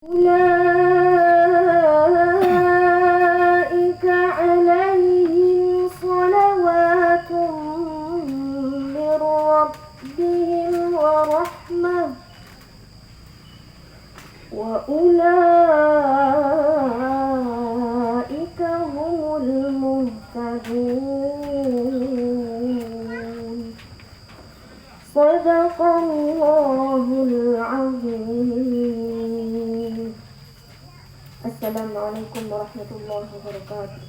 أولئك عليهم صلوات من ربهم ورحمة وأولئك هم المهتدون. صدق الله العظيم. Assalamualaikum warahmatullahi wabarakatuh.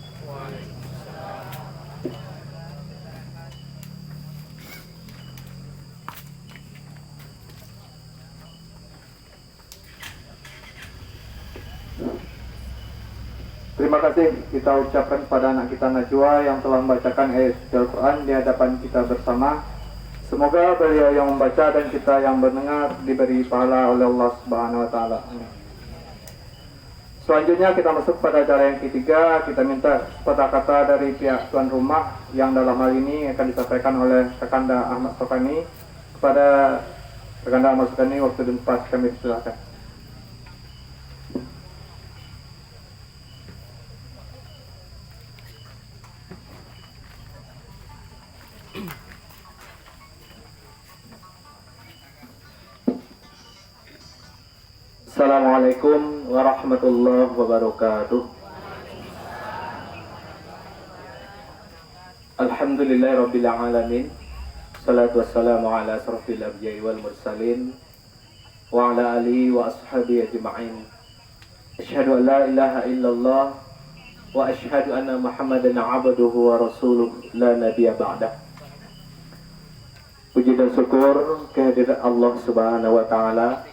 Terima kasih kita ucapkan kepada anak kita Najwa yang telah membacakan ayat Al-Quran di hadapan kita bersama. Semoga beliau yang membaca dan kita yang mendengar diberi pahala oleh Allah Subhanahu wa taala. Selanjutnya kita masuk pada acara yang ketiga. Kita minta kata-kata dari pihak tuan rumah yang dalam hal ini akan disampaikan oleh Rekanda Ahmad Sofani. Kepada Rekanda Ahmad Sofani, waktu dan tempat kami silakan. Assalamualaikum warahmatullahi wabarakatuh. Alhamdulillahirabbil alamin. Salatu wassalamu ala asrofil anbiya'i wal mursalin wa ala alihi wa ashabihi ajma'in. Asyhadu an la ilaha illallah wa asyhadu anna Muhammadan 'abduhu wa rasuluh la nabiyya ba'dah. Puji dan syukur kehadirat Allah Subhanahu wa taala.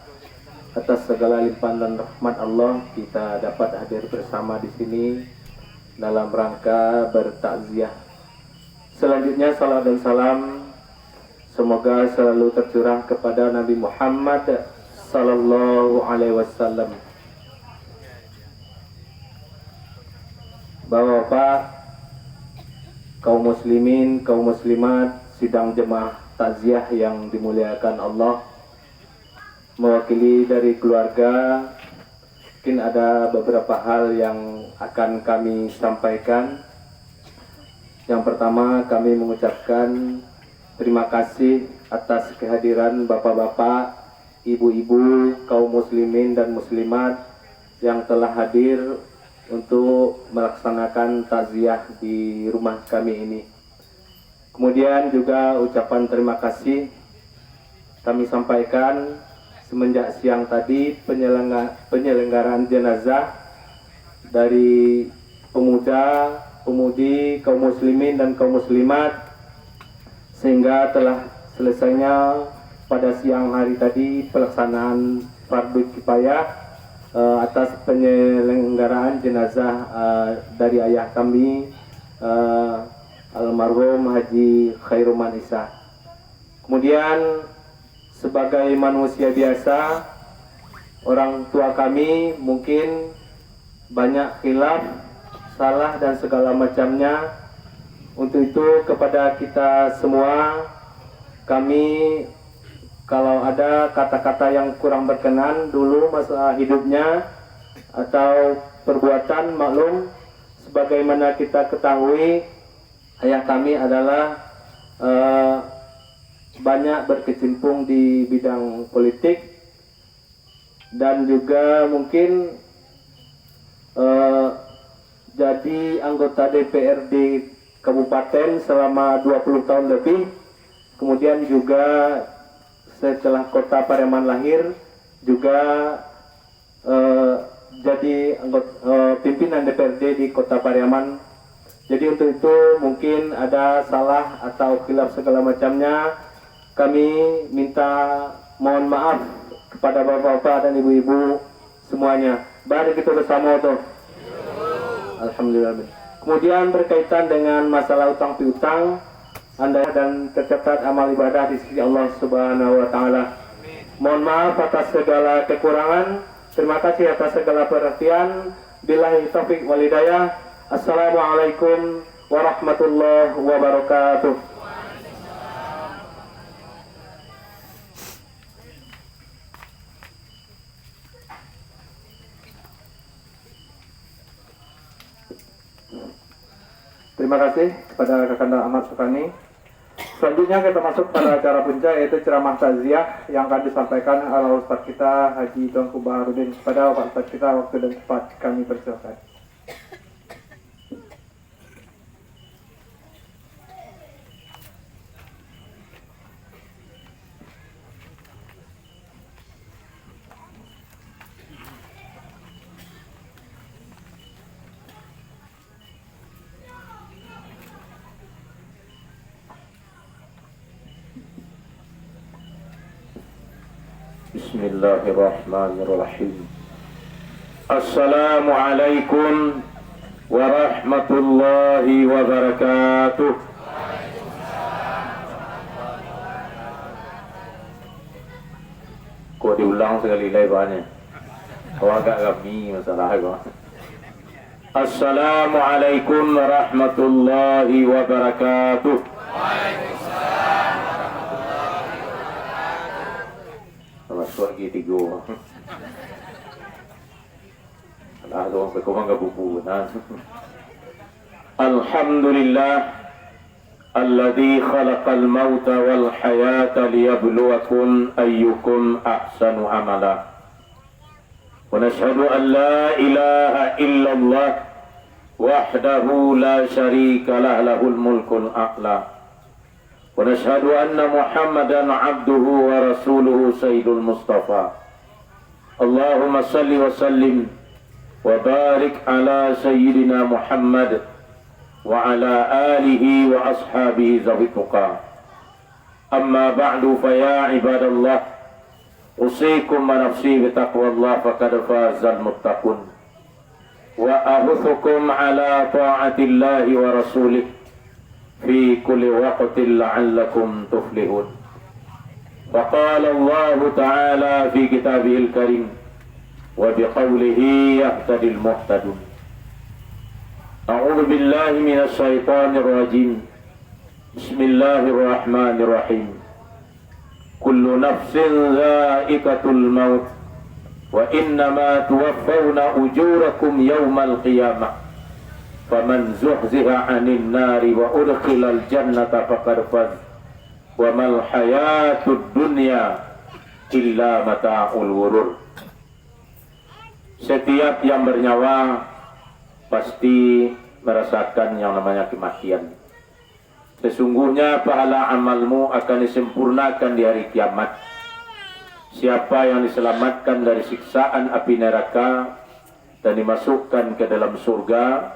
Atas segala limpahan dan rahmat Allah, kita dapat hadir bersama di sini dalam rangka bertakziah. Selanjutnya salam dan salam semoga selalu tercurah kepada Nabi Muhammad sallallahu alaihi wasallam. Bapak-bapak, kaum muslimin, kaum muslimat, sidang jemaah takziah yang dimuliakan Allah. Mewakili dari keluarga, mungkin ada beberapa hal yang akan kami sampaikan. Yang pertama, kami mengucapkan terima kasih atas kehadiran bapak-bapak, ibu-ibu, kaum muslimin dan muslimat yang telah hadir untuk melaksanakan takziah di rumah kami ini. Kemudian juga ucapan terima kasih kami sampaikan semenjak siang tadi penyelenggaraan jenazah dari pemuda, pemudi, kaum muslimin dan kaum muslimat, sehingga telah selesainya pada siang hari tadi pelaksanaan fardu kifayah atas penyelenggaraan jenazah dari ayah kami almarhum Haji Khairuman Isa. Kemudian sebagai manusia biasa, orang tua kami mungkin banyak khilaf, salah dan segala macamnya. Untuk itu kepada kita semua, kami kalau ada kata-kata yang kurang berkenan dulu masa hidupnya atau perbuatan, maklum, sebagaimana kita ketahui ayah kami adalah banyak berkecimpung di bidang politik dan juga mungkin jadi anggota DPRD Kabupaten selama 20 tahun lebih. Kemudian juga setelah Kota Pariaman lahir juga jadi anggota pimpinan DPRD di Kota Pariaman. Jadi untuk itu mungkin ada salah atau khilaf segala macamnya. Kami minta mohon maaf kepada bapak-bapak dan ibu-ibu semuanya. Mari kita bersama tuh. Alhamdulillah. Kemudian berkaitan dengan masalah utang piutang, Anda dan tercatat amal ibadah di sisi Allah Subhanahu wa taala. Mohon maaf atas segala kekurangan. Terima kasih atas segala perhatian. Billahi taufiq wal hidayah. Assalamualaikum warahmatullahi wabarakatuh. Terima kasih kepada Kakanda Ahmad Sukani. Selanjutnya kita masuk pada acara puncak, yaitu ceramah takziah yang akan disampaikan oleh Ustaz kita Haji Tuanku Baharudin. Kepada Pak Ustaz kita, waktu dan tempat kami persilakan. Bismillahirrahmanirrahim. Assalamualaikum warahmatullahi wabarakatuh. Kau diulang sekali lagi banyak. Kau agak kami masalah kau. Assalamualaikum warahmatullahi wabarakatuh. Masuk lagi tiga. Alah, orang berkembang ke buku. Alhamdulillah alladhi khalaqal mauta wal hayata liyabluwakum ayyukum ahsanu amala. Wa nashhadu an la ilaha illallah wahdahu la syarika lah, lahul mulkul a'la. ونشهد أن محمدا عبده ورسوله سيد المصطفى. اللهم صل وسلم وبارك على سيدنا محمد وعلى آله وأصحابه ذوي التقى. أما بعد فيا عباد الله أوصيكم ونفسي بتقوى الله فقد فاز المتقون وأحثكم على طاعة الله ورسوله في كل وقت لعلكم تفلحون. وقال الله تعالى في كتابه الكريم وبقوله يهتدي المهتدون. أعوذ بالله من الشيطان الرجيم. بسم الله الرحمن الرحيم. كل نفس ذائقة الموت وإنما توفون أجوركم يوم القيامة فمن زحزح عن النار وأدخل الجنة فقد فاز وما الحياة الدنيا إلا متاع الغرور. Setiap yang bernyawa pasti merasakan yang namanya kematian. Sesungguhnya pahala amalmu akan disempurnakan di hari kiamat. Siapa yang diselamatkan dari siksaan api neraka dan dimasukkan ke dalam surga,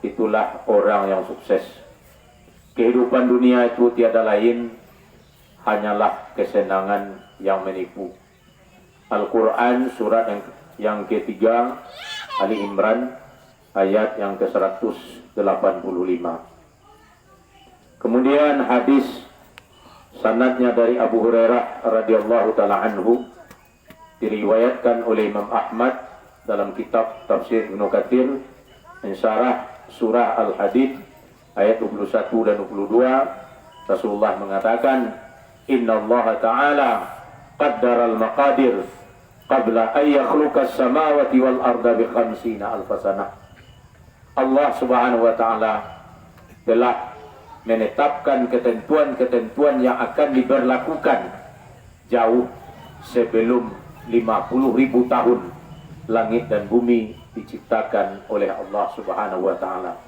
itulah orang yang sukses. Kehidupan dunia itu tiada lain hanyalah kesenangan yang menipu. Al-Quran surat yang ketiga, Ali Imran ayat yang ke-185. Kemudian hadis sanadnya dari Abu Hurairah radhiyallahu taala anhu diriwayatkan oleh Imam Ahmad dalam kitab Tafsir Ibnu Katsir mensyarah surah Al-Hadid ayat 21 dan 22. Rasulullah mengatakan, Inna Allah Ta'ala qaddara al-maqadir qabla an yakhluqa as-samawati wal arda bi 50 alf sanah. Allah Subhanahu wa taala telah menetapkan ketentuan-ketentuan yang akan diberlakukan jauh sebelum 50.000 tahun langit dan bumi diciptakan oleh Allah Subhanahu wa taala.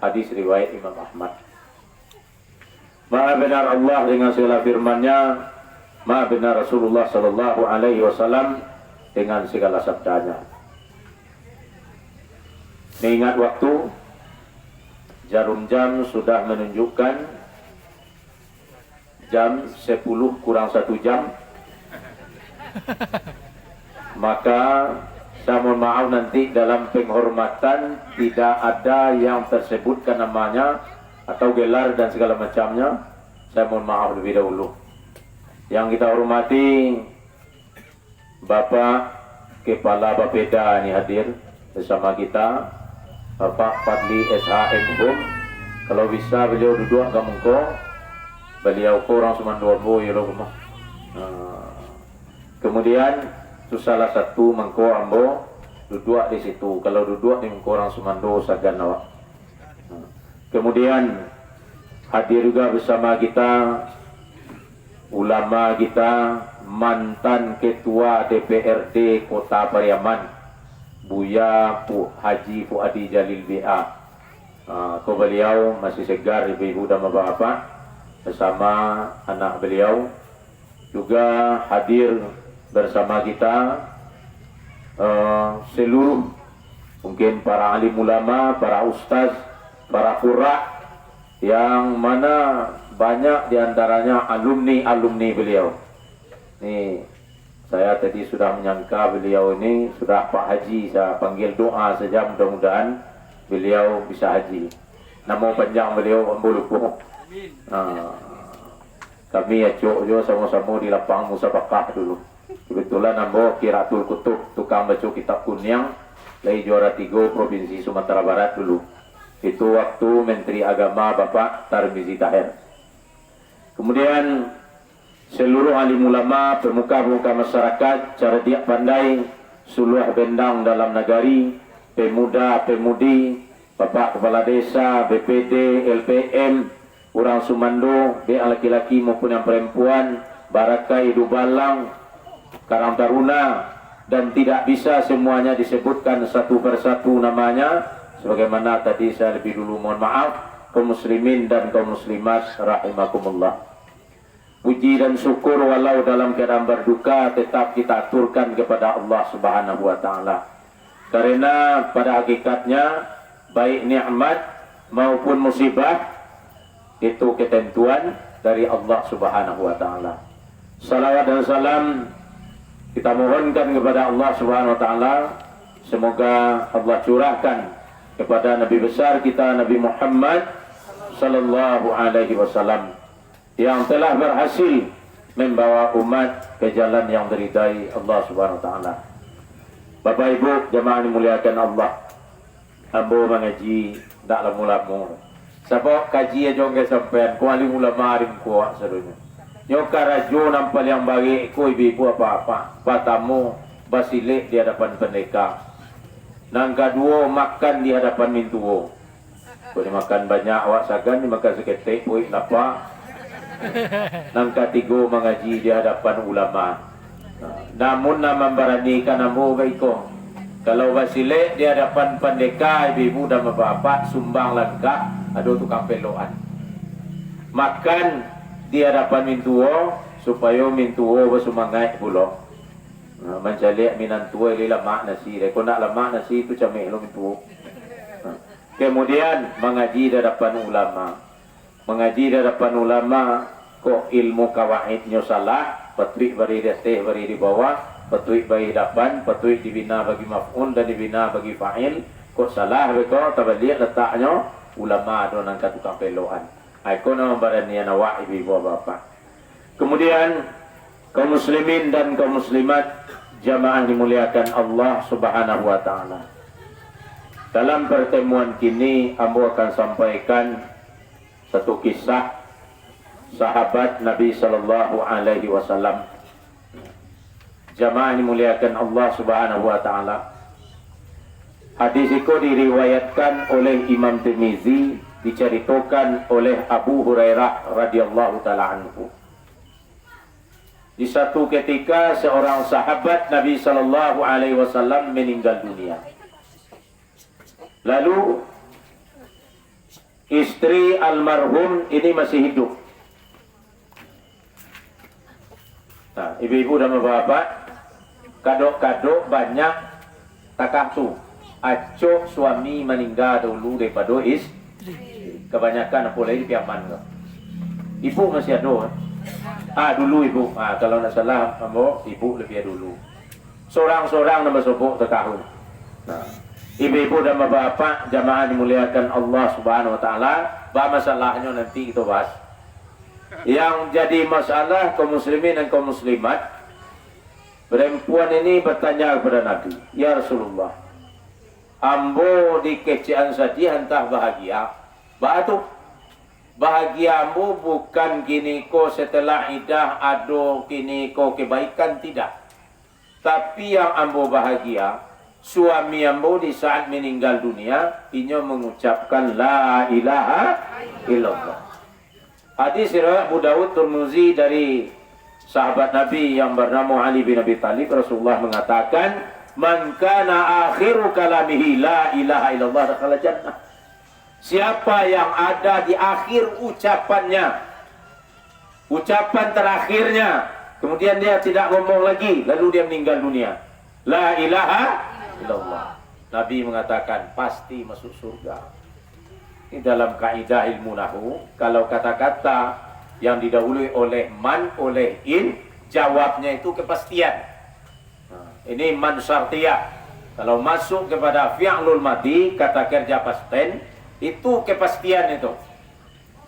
Hadis riwayat Imam Ahmad. Maha benar Allah dengan segala firman-Nya, maha benar Rasulullah sallallahu alaihi wasallam dengan segala sabdanya. Mengingat waktu, jarum jam sudah menunjukkan jam 10 kurang 1 jam. Maka saya mohon maaf nanti dalam penghormatan tidak ada yang tersebutkan namanya atau gelar dan segala macamnya. Saya mohon maaf lebih dahulu. Yang kita hormati Bapak Kepala Bapeda ini hadir bersama kita, Bapak Fadli SHM Hum. Kalau bisa beliau duduk ke muka. Beliau kurang semandua boy lo rumah. Kemudian itu salah satu mangko ambo duduk di situ. Kalau duduk di mangko orang sumando sagan awak. Kemudian hadir juga bersama kita ulama kita, mantan Ketua DPRD Kota Pariaman, Buya Haji Fuadi Jalil BA. Beliau masih segar, ibu-ibu dan bapak-bapak, bersama anak beliau. Juga hadir bersama kita seluruh mungkin para alim ulama, para ustaz, para qurra, yang mana banyak diantaranya alumni beliau. Nih, saya tadi sudah menyangka beliau ini sudah Pak Haji, saya panggil doa saja, mudah-mudahan beliau bisa haji. Nama panjang beliau Ambo Lupuh. Kami acok jo sama-sama di lapang musabakah dulu. Kebetulan Ambo Kiratul Kutub, tukang baca kitab kunyang, lagi juara 3 Provinsi Sumatera Barat dulu. Itu waktu Menteri Agama Bapak Tarmizi Tahir. Kemudian seluruh alim ulama, pemuka-pemuka masyarakat, cerdik pandai, suluh bendang dalam negari, pemuda, pemudi, Bapak Kepala Desa, BPD, LPM, orang Sumando, baik laki-laki maupun yang perempuan, Barakai, Dubalang, Karang Taruna, dan tidak bisa semuanya disebutkan satu persatu namanya, sebagaimana tadi saya lebih dulu mohon maaf, kaum muslimin dan kaum muslimat rahimakumullah. Puji dan syukur walau dalam keadaan berduka tetap kita aturkan kepada Allah Subhanahu wa taala. Karena pada hakikatnya baik nikmat maupun musibah itu ketentuan dari Allah Subhanahu wa taala. Salawat dan salam kita mohonkan kepada Allah Subhanahu wa taala, semoga Allah curahkan kepada Nabi besar kita Nabi Muhammad sallallahu alaihi wasallam yang telah berhasil membawa umat ke jalan yang diridai Allah Subhanahu wa taala. Bapak Ibu jemaah dimuliakan Allah, ambo mengaji dak lama-lama. Sebab kaji aja ke sampean ku alim ulama arim kuat sedunya. Nyo karajo nampal yang bagi ku ibu apa-apa. Patamu basilik di hadapan pendeka. Nang kedua makan di hadapan mintuo. Boleh makan banyak awak sagan dimakan seketik puik napa. Nang ketiga mengaji di hadapan ulama. Namun nama beranikan namu baiko. Kalau basilik di hadapan pendeka, ibu dan bapak sumbang lengkap, ada tukang peloan. Makan di hadapan mintuo supaya mintuo bersemangat pula. Mencalik minan tua ini lemak nasi. Kalau nak lemak nasi itu camik lo mintuo. Kemudian mengaji di hadapan ulama. Mengaji di hadapan ulama kok ilmu kawaidnya salah, petuik beri di atas, beri di bawah, petuik bagi depan, petuik dibina bagi maf'ul dan dibina bagi fa'il. Kok salah beko tabalik letaknya ulama do nang tukang peloan. Aku nama barani awak ibu bapak. Kemudian kaum muslimin dan kaum muslimat jamaah dimuliakan Allah Subhanahu wa taala. Dalam pertemuan kini ambo akan sampaikan satu kisah sahabat Nabi sallallahu alaihi wasallam. Jamaah dimuliakan Allah Subhanahu wa taala. Hadis itu diriwayatkan oleh Imam Tirmizi, diceritakan oleh Abu Hurairah radhiyallahu taala anhu. Di satu ketika seorang sahabat Nabi sallallahu alaihi wasallam meninggal dunia. Lalu istri almarhum ini masih hidup. Nah, ibu-ibu dan bapak, kado-kado banyak takatu. Acok suami meninggal dulu daripada istri. Kebanyakan apa lagi piaman ke. Ibu masih ada. Dulu ibu. Kalau nak salah, ibu lebih dulu. Seorang-seorang nama sobok terkahun. Nah, ibu-ibu dan bapak, jamaah dimuliakan Allah Subhanahu wa taala, bah masalahnya nanti kita bahas. Yang jadi masalah kaum muslimin dan kaum muslimat, perempuan ini bertanya kepada Nabi, "Ya Rasulullah, ambo di kecian saja entah bahagia. Batu bahagia ambo bukan kini ko setelah idah ado kini ko kebaikan, tidak. Tapi yang ambo bahagia suami ambo di saat meninggal dunia inyo mengucapkan la ilaha illallah. Hadis riwayat Abu Dawud Tirmizi dari sahabat Nabi yang bernama Ali bin Abi Thalib, Rasulullah mengatakan, "Man kana akhiru kalamihi la ilaha illallah dakhala jannah." Siapa yang ada di akhir ucapannya, ucapan terakhirnya, kemudian dia tidak ngomong lagi, lalu dia meninggal dunia, la ilaha illallah, Nabi mengatakan pasti masuk surga. Ini dalam kaidah ilmu nahwu, kalau kata-kata yang didahului oleh man, oleh in, jawabnya itu kepastian. Nah, ini man syartiyah. Kalau masuk kepada fi'lul madhi, kata kerja pasten, itu kepastian itu.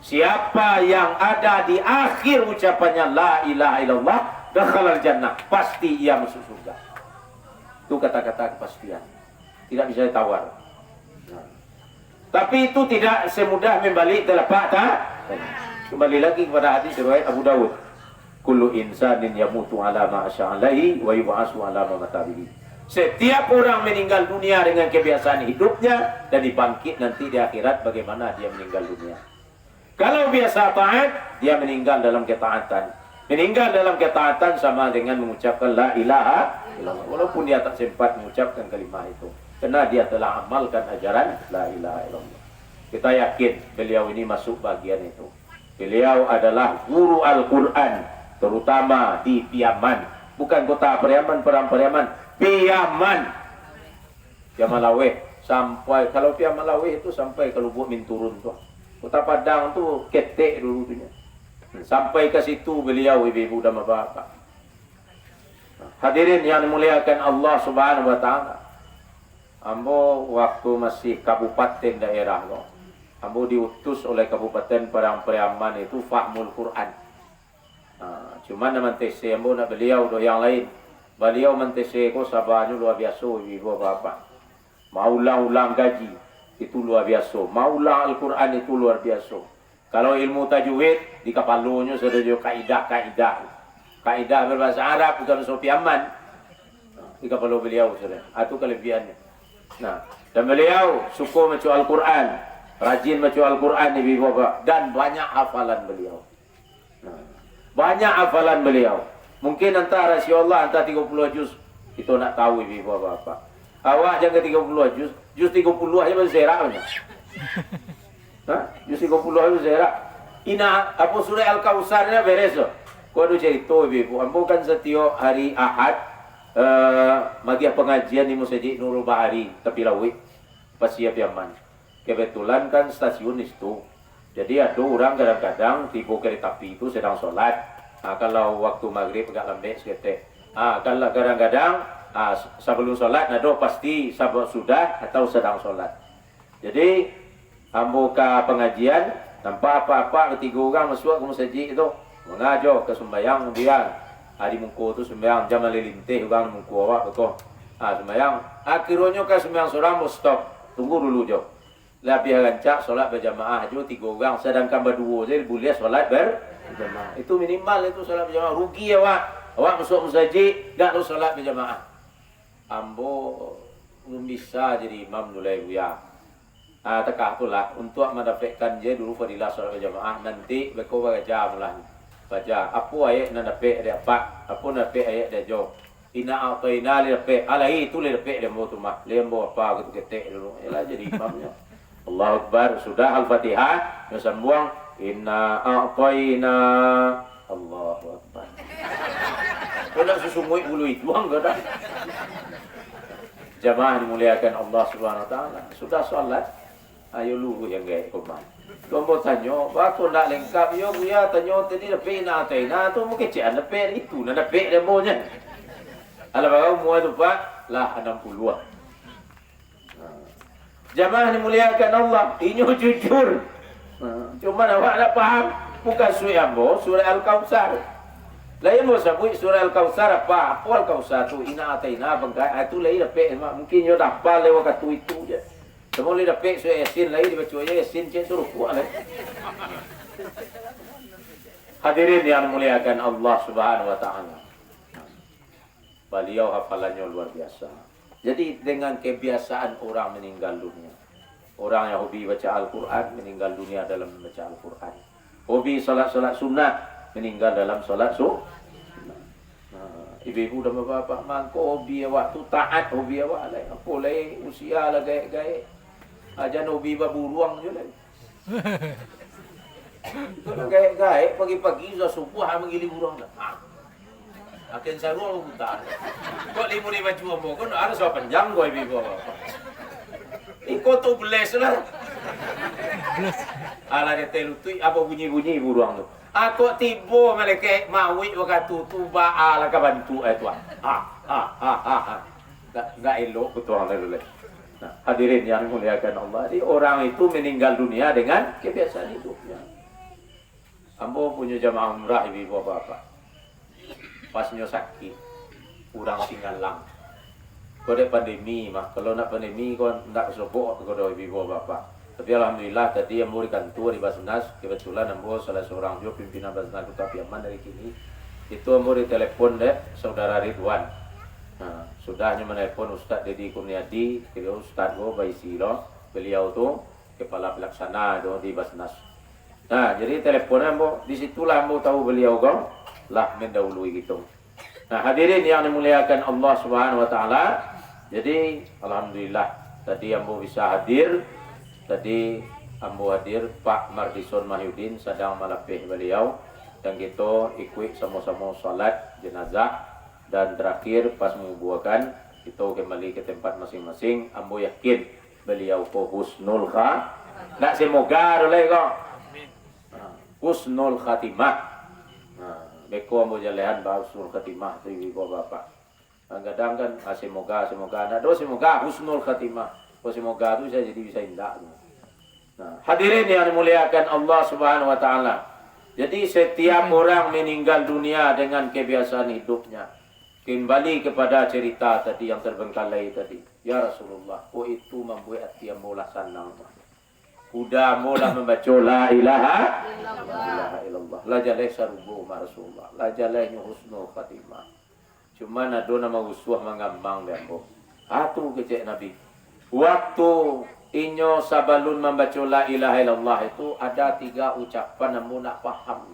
Siapa yang ada di akhir ucapannya la ilaha illallah dakhalal jannah, pasti ia masuk surga. Itu kata-kata kepastian, tidak bisa ditawar. Nah, tapi itu tidak semudah membalik telapak tak. Kembali lagi kepada hadis riwayat Abu Dawud, kullu insanin yamutu ala ma asya'alaihi wa yub'atsu ala ma matabihi. Setiap orang meninggal dunia dengan kebiasaan hidupnya dan dibangkit nanti di akhirat bagaimana dia meninggal dunia. Kalau biasa taat, dia meninggal dalam ketaatan. Meninggal dalam ketaatan sama dengan mengucapkan la ilaha illallah, walaupun dia tak sempat mengucapkan kalimat itu, karena dia telah amalkan ajaran la ilaha illallah. Kita yakin beliau ini masuk bagian itu. Beliau adalah guru Al-Quran, terutama di Piaman, bukan kota Periaman, Perang Periaman, Piaman, Piamalaweh. Sampai kalau Piamalaweh itu sampai ke Lubuk Minturun tuh. Kota Padang tuh ketek dulu tuhnya. Sampai ke situ beliau, ibu-ibu dan bapak. Hadirin yang dimuliakan Allah Subhanahu wa taala. Ambo waktu masih kabupaten daerah loh. Ambo diutus oleh Kabupaten Padang Periaman itu fahmul Quran. Nah, cuman nama TC ambo nak beliau do yang lain. Beliau mentese ko sabarnya luar biasa ibu bapak. Maulang-ulang gaji itu luar biasa. Maulang Al-Quran itu luar biasa. Kalau ilmu tajwid di kepalanya sudah ada kaidah-kaidah. Kaidah berbahasa Arab bukan Sofiaman. Di kepala beliau sudah. Itu kelebihannya. Nah, dan beliau suka baca Al-Quran, rajin baca Al-Quran ibu bapak, dan banyak hafalan beliau. Nah, banyak hafalan beliau. Mungkin antara Allah antara 30 juz itu nak tahu ibu bapak. Awak jangan 30 juz 30 aja berserak aja. Hah? Juz 30 aja berserak. Ina apa surah Al-Kautsarnya beres loh. Kau ada cerita ibu, ambo kan setiap hari Ahad magiah pengajian di Masjid Nurul Bahari tepi Lawi Pasir Piaman. Kebetulan kan stasiun itu. Jadi ada orang kadang-kadang tiba kereta api itu sedang sholat. Kalau waktu maghrib agak lembek seketik. Kalau kadang-kadang sebelum sholat nado pasti sudah atau sedang sholat. Jadi ambo ke pengajian tanpa apa-apa ketiga orang masuk ke masjid itu mengajo ke sembahyang kemudian hari mungku tu sembahyang jam lelintih orang mungku awak betul. Sembahyang akhirnya ke sembahyang seorang stop tunggu dulu jo. Lebih rancak solat berjamaah jo 3 orang sedangkan berdua je boleh solat berjamaah. Itu minimal itu solat berjamaah. Rugi awak. Awak masuk masjid tak lu solat berjamaah. Ambo belum bisa jadi imam mulai buya. Tekah itulah untuk mendapatkan je dulu fadilah solat berjamaah nanti beko baca mulah. Baca apa ayat nak dapat dia apa nak dapat ayat dia jo. Ina ataina li dapat alai itu li dapat dia mau tu mah. Lembo apa gitu ketek dulu. Ialah jadi imamnya. Allahu Akbar, sudah Al-Fatihah, sambung inna a'tayna Allahu Akbar. Kalau susumui bulu itu enggak dah. Jamaah dimuliakan Allah Subhanahu wa taala. Sudah salat, ayo lu yang gaya kuman. Tombo tanyo, bako nak lengkap yo buya tanyo tadi lepe na a'tayna tu mungkin cek lepe itu, na lepe demonya. Ala bagau mua tu pak lah 60. Jamaah dimuliakan Allah, ini jujur. Cuma awak nak faham, bukan surah ambo, surah Al-Kautsar. Lain mau sebut surah Al-Kautsar apa? Apa Al-Kautsar tu? Ina ataina bangkai. Itu lain dapat mungkin yo dapat lewat katu itu je. Semua lain dapat surah Yasin lain dibaca je Yasin cek suruh kuat lah. Hadirin yang dimuliakan Allah Subhanahu wa taala. Beliau hafalannya luar biasa. Jadi dengan kebiasaan orang meninggal dunia. Orang yang hobi baca Al-Quran meninggal dunia dalam membaca Al-Quran. Hobi salat-salat sunat meninggal dalam salat sunat. Ibu-ibu dan bapak mangko hobi awak tu taat hobi awak lain. Apa lain usia lah gaya-gaya. Ajan hobi baburuang je lain. Kalau gaya-gaya pagi-pagi sudah subuh menggili burung dah. Akan saru aku tak. Kok 5 baju ambo kan ada soal panjang gua ibu bapak. Ikut tu beles lah. Ala dia telutui apa bunyi-bunyi burung tu. Aku tiba malaikat mawi waktu tu ba'a lah ka bantu tuan. Enggak elok betul lah. Nah, hadirin yang dimuliakan Allah. Jadi orang itu meninggal dunia dengan kebiasaan hidupnya. Ambo punya jamaah umrah ibu bapak. Pasnya sakit, kurang singalang. Kau ada pandemi mah. Kalau nak pandemi kau nak kesobok kau ada ibu bapak. Tapi alhamdulillah tadi ambo di kantor di Basnas, kebetulan ambo salah seorang juga pimpinan Basnas Kota Piaman dari kini. Itu ambo ditelepon deh saudara Ridwan. Nah, sudahnya menelpon Ustaz Dedi Kurniadi, beliau Ustaz go Baisilo, beliau tu kepala pelaksana do di Basnas. Nah, jadi teleponnya ambo, disitulah ambo tahu beliau go lah mendahului gitu. Nah, hadirin yang dimuliakan Allah Subhanahu wa taala. Jadi alhamdulillah tadi ambo bisa hadir. Tadi ambo hadir Pak Mardison Mahyudin sedang melapih beliau dan kita ikut sama-sama salat jenazah dan terakhir pas menguburkan kita kembali ke tempat masing-masing. Ambo yakin beliau ko husnul khatimah. Nak semoga oleh kok. Husnul khatimah. Beko ambo jalehan ba husnul khatimah tu ibu bapak. Kadang kan semoga nak do semoga husnul khatimah. Semoga itu saya jadi bisa indah. Nah, hadirin yang dimuliakan Allah Subhanahu wa taala. Jadi setiap orang meninggal dunia dengan kebiasaan hidupnya. Kembali kepada cerita tadi yang terbengkalai tadi. Ya Rasulullah, itu membuat hati ambolah senang. Udah mula membaca la ilaha illallah. La jaleh sarubu ma Rasulullah. La jaleh husnul khatimah. Cuma ada nama usuh mengambang dia ambo. Atu kecek Nabi. Waktu inyo sabalun membaca la ilaha illallah itu ada 3 ucapan namun nak faham.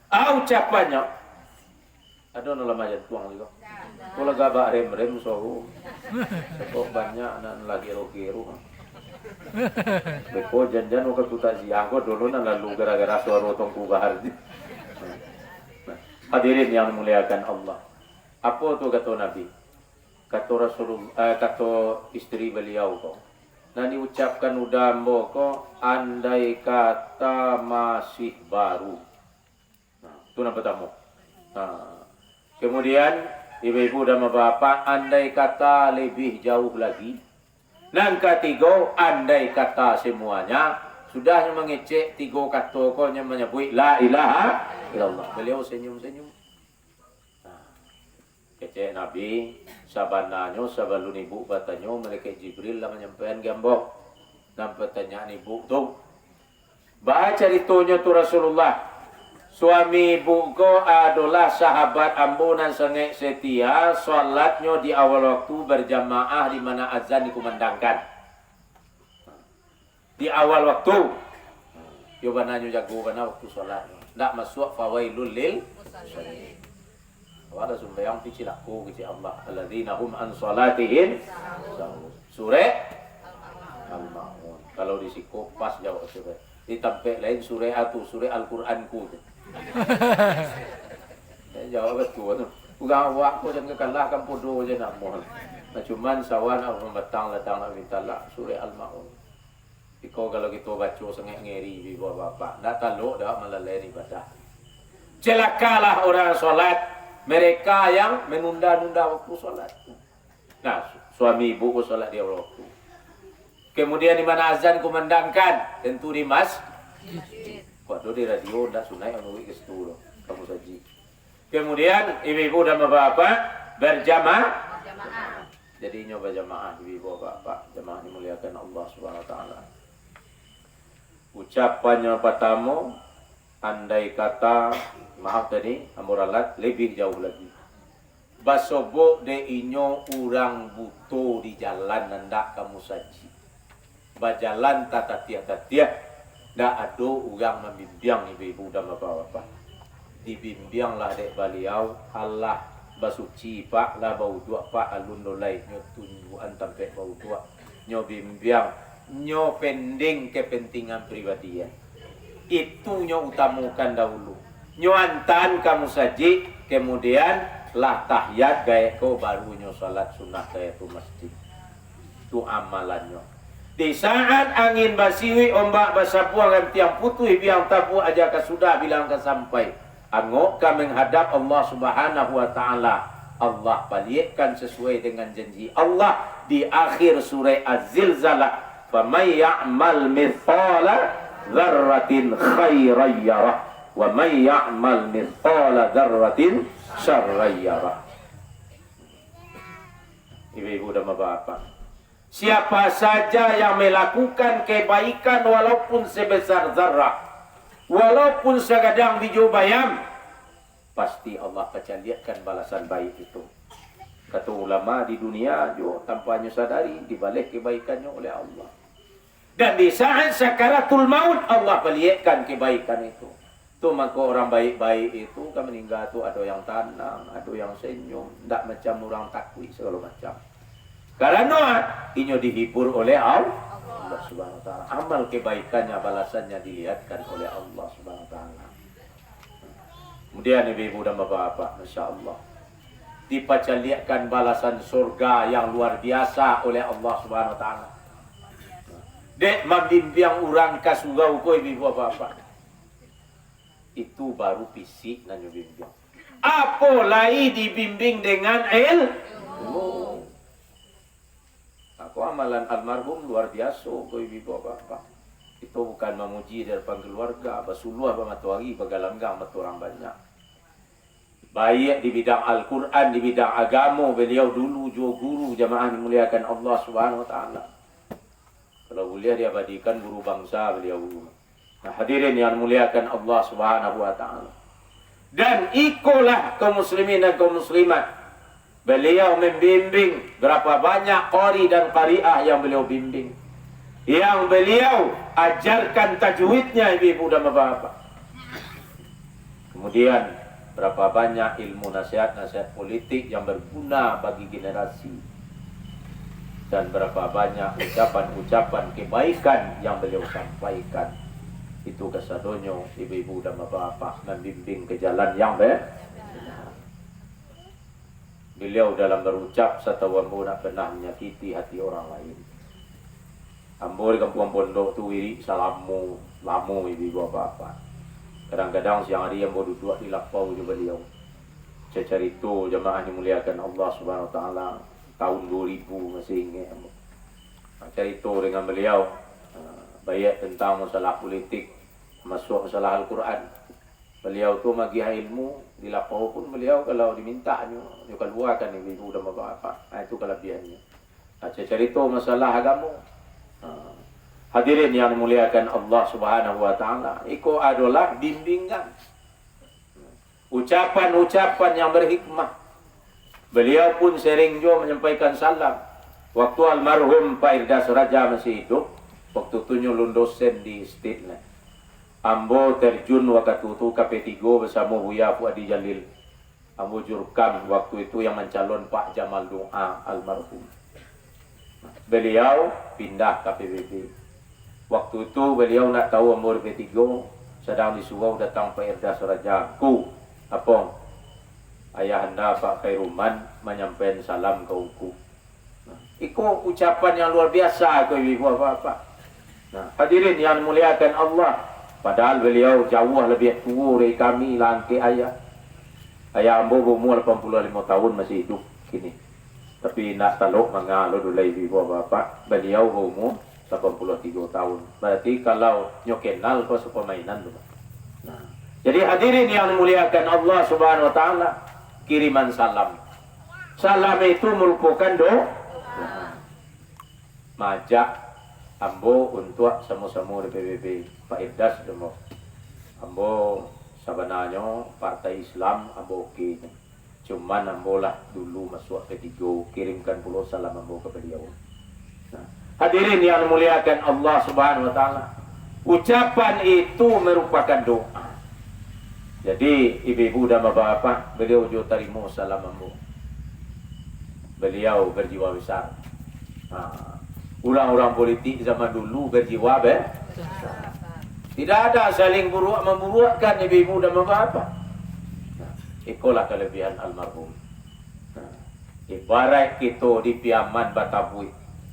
Ucapannya ada dalam ayat tuang juga. Kalau gabak rem sohu. Sebab banyak nak lagi rogeru. Beko janjan waktu tu tak siang ko dulu nak lalu gara-gara suara tongku bahar. Hadirin yang dimuliakan Allah. Apa tu kata Nabi? Kata Rasulullah, kata istri beliau kok. Nah diucapkan udah ambo kok, andai kata masih baru. Nah, itu nama pertama. Nah, kemudian ibu-ibu dan bapak, andai kata lebih jauh lagi. Dan ketiga, andai kata semuanya sudahnya mengecek 3 kata kok yang menyebut la ilaha illallah. Beliau senyum-senyum. Kecek Nabi sabananyo sabalun ibu batanyo malaikat Jibril lah menyampaikan gambok dan pertanyaan ibu tu baca ceritanya tu Rasulullah suami ibu ko adalah sahabat ambunan sangat setia salatnya di awal waktu berjamaah di mana azan dikumandangkan di awal waktu yo bananyo jago bana waktu salat ndak masuk fawailul lil musallin. Wala sumbayang ti cilaku kiti Allah alladzina hum an salatihim surah Al-Maun. Kalau disiko pas jawab surah. Ditampe lain surah atu surah Al-Qur'anku. Jawab betul tu. Ugang awak ko jangan kalah kan podo je nak mohon. Nah cuman sawan au batang ladang nak minta lah surah Al-Maun. Iko kalau kita baca sangat ngeri di bawah bapak. Nak taluk dah melalui ibadah. Celakalah orang solat mereka yang menunda-nunda waktu sholat. Nah, suami ibu sholat di awal waktu. Kemudian di mana azan kumandangkan, tentu di masjid. Kok di radio ndak sunai anu ke situ kamu saji. Kemudian ibu-ibu dan bapak berjamaah. Jadi nyoba jamaah ibu bapak, jamaah dimuliakan Allah Subhanahu wa taala. Ucapannya pertama andai kata maaf tadi amuralat lebih jauh lagi. basobok de inyo urang buto di jalan nandak kamu saji. Bajalan tatatia-tatia, ndak ada urang membimbing ibu-ibu dan bapak-bapak. Dibimbinglah dek beliau Allah basuci pak lah bau dua pak alun dolai nyo tunjuan sampai bau dua nyo bimbing nyo pending kepentingan pribadi ya. Itu nyo utamukan dahulu. Nyo antan kamu saji, kemudian lah tahiyat gaya ko baru nyo salat sunat gaya tu masjid. Itu amalannya. Di saat angin basiwi ombak basapu akan tiang putu biang tapu aja sudah bilang ke sampai. Angok ka menghadap Allah Subhanahu wa taala. Allah balikan sesuai dengan janji Allah di akhir surah Az-Zilzalah. Faman ya'mal mithqala dzarratin khairan yarah wa man ya'mal mithqala dzarratin syarran yarah. Ibu-ibu dan bapak, siapa saja yang melakukan kebaikan walaupun sebesar zarrah, walaupun sekadang biju bayam, pasti Allah akan lihatkan balasan baik itu. Kata ulama di dunia jo tanpa sadari dibalik kebaikannya oleh Allah. Dan di saat sakaratul maut Allah melihatkan kebaikan itu. Tu maka orang baik-baik itu kan meninggal tu ada yang tenang, ada yang senyum, tidak macam orang takwi segala macam. Karena inyo dihibur oleh Allah Subhanahu wa taala. Amal kebaikannya balasannya dilihatkan oleh Allah Subhanahu wa taala. Kemudian ibu-ibu dan bapak-bapak, masya-Allah, dipacaliakan balasan surga yang luar biasa oleh Allah Subhanahu wa taala. Dek membimbing orang ke surga uko ibu bapak. Itu baru fisik nan bimbing. Apalagi dibimbing dengan ilmu. Aku amalan almarhum luar biasa uko ibu bapak. Itu bukan memuji dari keluarga, basuluh bamatuari bagalanggang maturang banyak. Baik di bidang Al-Quran, di bidang agama, beliau dulu juga guru jamaah dimuliakan Allah Subhanahu wa taala. Kalau boleh diabadikan guru bangsa beliau. Nah, hadirin yang muliakan Allah Subhanahu wa taala. Dan ikulah kaum muslimin dan kaum muslimat. Beliau membimbing berapa banyak qari dan qariah yang beliau bimbing. Yang beliau ajarkan tajwidnya ibu-ibu dan bapak-bapak. Kemudian berapa banyak ilmu nasihat-nasihat politik yang berguna bagi generasi. Dan berapa banyak ucapan-ucapan kebaikan yang beliau sampaikan. Itu kesadonyo ibu-ibu dan bapak-bapak membimbing ke jalan yang benar. Beliau dalam berucap satu ambo nak pernah menyakiti hati orang lain. Ambo di kampung pondok tu wiri salamu lamu ibu bapak. Kadang-kadang siang hari ambo duduk di lapau je beliau. Saya cari tu jemaah dimuliakan Allah Subhanahu wa taala tahun 2000 masih ingat ambo. Cari tu dengan beliau banyak tentang masalah politik, masuk masalah Al-Quran. Beliau tu magi ilmu di lapau pun beliau kalau diminta nyo keluarkan ibu dan bapak. Itu kelebihannya. Saya cari tu masalah agama. Hadirin yang dimuliakan Allah Subhanahu wa taala, itu adalah bimbingan. Ucapan-ucapan yang berhikmah. Beliau pun sering juga menyampaikan salam. Waktu almarhum Pak Irdas Raja masih hidup, waktu itu nyulun dosen di State. Ambo terjun waktu itu KP3 bersama Buya Fuadi Jalil. Ambo jurkam waktu itu yang mencalon Pak Jamal Doa almarhum. Beliau pindah ke PBB. Waktu itu beliau nak tahu Ambo di P3, sedang disuruh datang Pak Irdas Raja. Apa? Ayahanda Pak Khairuman menyampaikan salam ke uku. Itu ucapan yang luar biasa ke ibu bapak. Nah, hadirin yang dimuliakan Allah. Padahal beliau jauh lebih tua dari kami langkah ayah. Ayah ambo berumur 85 tahun masih hidup kini. Tapi nak taluk mengalu dulu ibu bapak. Beliau berumur 83 tahun. Berarti kalau nyokenal kau sepemainan tu. Nah, jadi hadirin yang dimuliakan Allah Subhanahu wa taala, kiriman salam. Salam itu merupakan doa. Majak ambo untuk sama-sama di PBB Pak Irdas demo. Ambo sebenarnya partai Islam ambo okey. Cuman ambolah dulu masuk ketiga, kirimkan pula salam ambo ke beliau. Nah, hadirin yang dimuliakan Allah Subhanahu wa taala. Ucapan itu merupakan doa. Jadi ibu-ibu dan bapak-bapak, beliau juga terima salam ambo. Beliau berjiwa besar. Orang-orang politik zaman dulu berjiwa besar. Tidak ada saling memburuakkan ibu-ibu dan bapak-bapak. Itulah kelebihan almarhum. Ibarat kita di Piaman Batabuik.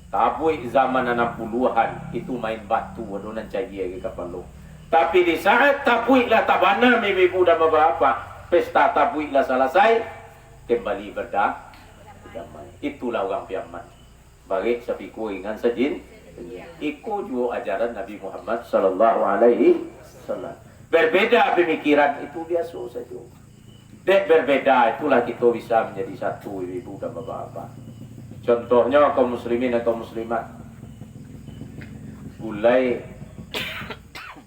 Tabuik zaman 60-an itu main batu adonan cair ke kapal. Tapi di saat tabuik lah tabana ibu dan bapak, pesta tabuik lah selesai, kembali berdamai. Itulah orang Piaman. Bagi sapiku ingan sajin, ikut juga ajaran Nabi Muhammad sallallahu alaihi wasallam. Berbeda pemikiran itu biasa saja. Dek berbeda, itulah kita bisa menjadi satu ibu dan bapak-bapak. Contohnya kaum muslimin dan kaum muslimat.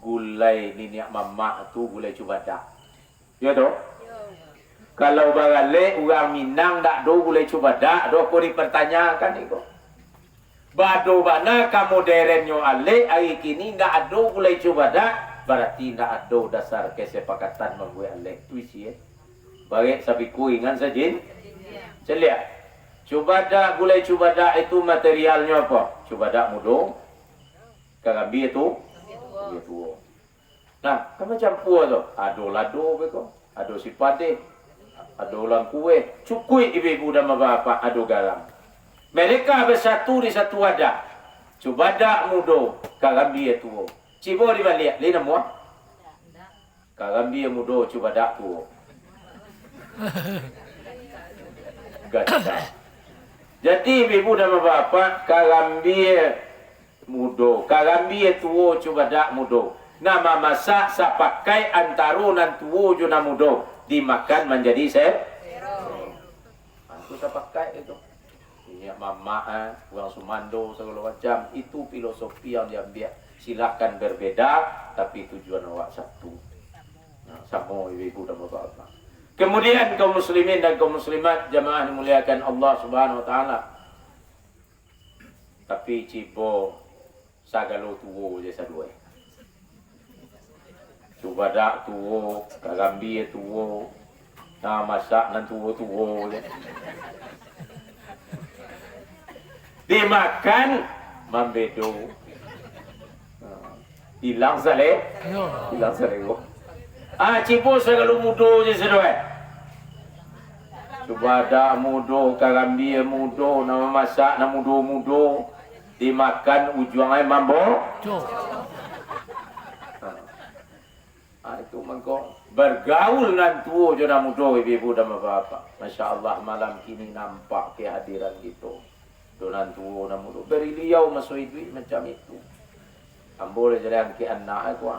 Gulai niniak mama tu gulai cubadak. Ya toh? Kalau bagale orang Minang dak do gulai cubadak, do ko dipertanyakan iko. Bado bana kamu derenyo ale hari kini ndak ada gulai cubadak, berarti ndak ada dasar kesepakatan membuat ale. Tu isi baik sapiku ingan sajin. Celia. Cubadak, gulai cubadak itu materialnya apa? Cubadak mudo. Kagambi itu. Itu. Nah, kamu campur tu. Ado lado beko. Ado sipade. Ado ulang kue. Cukui ibu-ibu dan bapak. Ado garam. Mereka bersatu di satu wadah. Cubadak mudo. Kagambi itu. Cibo di balik. Lina muah. Kagambi mudo cubadak tu. Gata. Jadi ibu dan bapak kagambi mudo, kagambi tuo coba dak mudo. Nama masak sapakai antaru nan tuo juna mudo dimakan menjadi aku sapakai itu. Ini mama orang Sumando segala macam itu filosofi yang diambil. Silakan berbeda tapi tujuan awak satu. Nah, sama ibu dan bapak. Kemudian kaum muslimin dan kaum muslimat jamaah dimuliakan Allah Subhanahu wa taala. Tapi cibo sagalo tuwo je sadue. Cubadak tuwo, kagambi tuwo, na masak nan tuwo je. Dimakan mambedo. Hilang sale. Hilang sale. Cipo segala mudo je sedoi. Cubadak mudo, kagambi mudo, nama masak na mudo dimakan ujungnya mambo. Itu mengko bergaul nan tuo jona mudo ibu dan bapak. Masya Allah malam kini nampak kehadiran gitu. Donan tuo na mudo beriau masuk duit macam itu. Ambole jadi angki anak aku.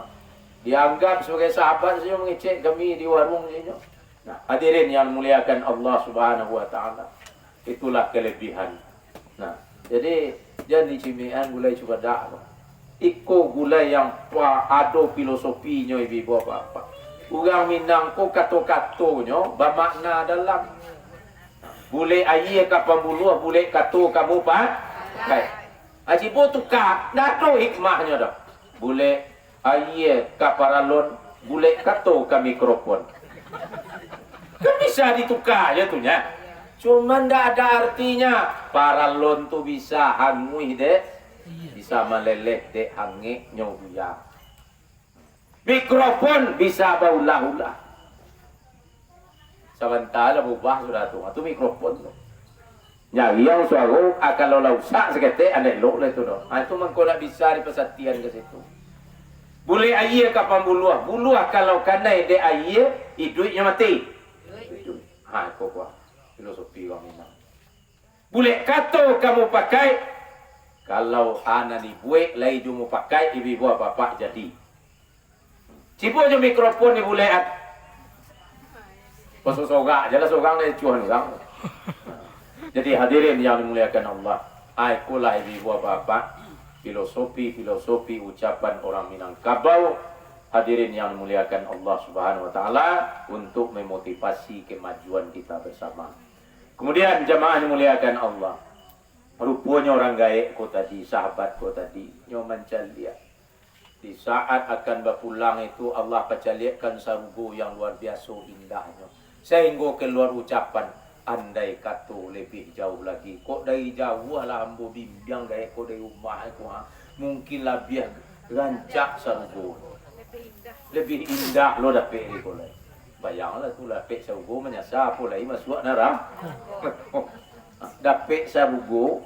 Dianggap sebagai sahabat saya mengecek kami di warung ini. Nah, hadirin yang muliakan Allah Subhanahu wa taala. Itulah kelebihan. Nah, jadi jangan cimian gulai cubadak. Iko gulai yang ada filosofinya ibu bapak. Orang Minang ko kato-katonyo bermakna dalam. Gulai air kapan buluh, gulai kato kamu pakai. Aji bo tukar, dato hikmahnya dah. Gulai air kaparalon, gulai kato ka mikrofon. Kan bisa ditukar ya tuhnya. Cuma ndak ada artinya. Paralon tu bisa hangui deh. Bisa meleleh deh hangi nyobuya. Mikrofon bisa baulah-ulah. Sebentar berubah sudah tu. Itu mikrofon tu. Nyari yang suara kalau lausak sekete ane lok lah tu doh. Itu mengko nak bisa di pesatian ke situ. Boleh air kapan buluah. Buluah kalau kanai de air, hidupnya mati. Itu filosofi orang Minang. Boleh kata kamu pakai, kalau anak dibuat, lain cuma pakai, ibu bapak jadi. Cipu je mikrofon ni boleh at. Pasal sogak, jelas orang ni cuan orang. Jadi hadirin yang dimuliakan Allah, ikulah ibu bapak, filosofi ucapan orang Minangkabau Hadirin yang dimuliakan Allah Subhanahu wa taala, untuk memotivasi kemajuan kita bersama. Kemudian jamaah dimuliakan Allah. Rupanya orang gaek ko tadi, sahabat ko tadi, nyoman calia. Di saat akan berpulang itu Allah pacaliakan sarugo yang luar biasa indahnya. Sehingga keluar ucapan, andai kata lebih jauh lagi. Kok dari jauh lah ambo bimbang gaek ko dari rumah ko ha. Mungkin lebih rancak sarugo. Lebih indah lo dapat ni ko lai. Bayanglah tu dapat sarugo menyasar apa lai masuk neraka. Dapat sarugo,